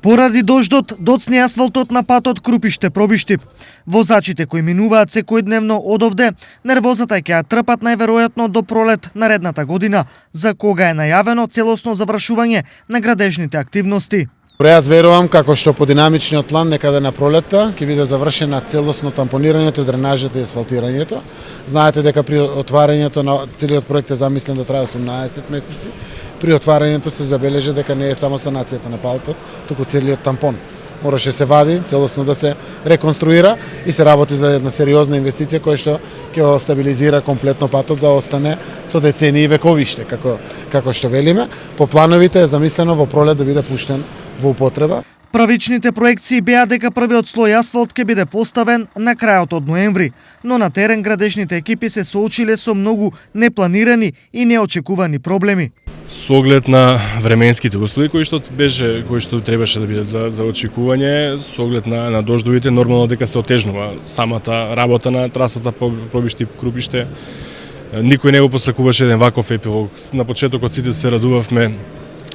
Поради дождот доцни асфалтот на патот Крупиште-Пробиштип. Возачите кои минуваат секојдневно одовде, нервозата ќе ја трпат најверојатно до пролет наредната година, за кога е најавено целосно завршување на градежните активности. Јас верувам како што по динамичниот план некаде на пролетта ќе биде завршена целосно тампонирањето, дренажите и асфалтирањето. Знаете дека при отварањето на целиот проект е замислен да трае 18 месеци. При отварањето се забележа дека не е само санацијата на патот, туку целиот тампон. Мораше се вади, целосно да се реконструира и се работи за една сериозна инвестиција која што ќе стабилизира комплетно патот да остане со децении вековиште, како што велиме. По плановите е замислено во пролет да биде пуштен во употреба. Првичните проекции беа дека првиот слој асфалт ќе биде поставен на крајот од ноември, но на терен градежните екипи се соочиле со многу непланирани и неочекувани проблеми. Со оглед на временските услови кои што требаше да бидат за очекување, со оглед на дождовите, нормално дека се отежнува самата работа на трасата по Пробишти-Крупиште. Никој не го посакуваше еден ваков епилог. На почетокот сите се радувавме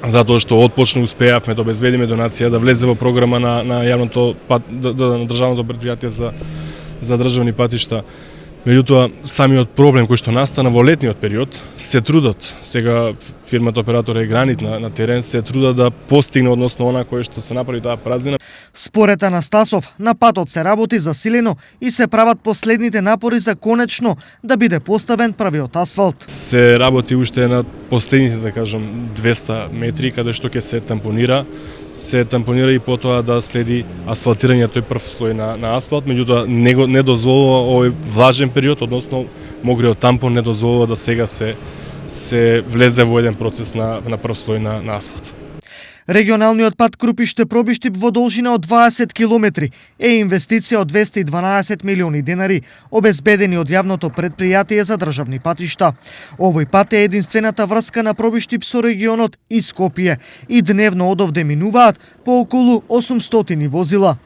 затоа што отпочна успеавме да обезбедиме донација, да влезе во програма на јавното на државното претпријатие за државни патишта. Меѓутоа, самиот проблем кој што настана во летниот период, се трудат, сега фирмата оператор е Гранит на терен, се трудат да постигне односно она кое што се направи таа празнина. Според Анастасов, на патот се работи засилено и се прават последните напори за конечно да биде поставен првиот асфалт. Се работи уште на последните, да кажам, 200 метри, каде што ќе се тампонира и потоа да следи асфалтирање тој прв слој на асфалт, меѓутоа не дозволува овој влажен период, односно мокриот тампон не дозволува да сега се влезе во еден процес на прв слој на асфалт. Регионалниот пат Крупиште-Пробиштип во должина од 20 километри е инвестиција од 212 милиони денари, обезбедени од јавното претпријатие за државни патишта. Овој пат е единствената врска на Пробиштип со регионот и Скопје и дневно одовде минуваат по околу 800 возила.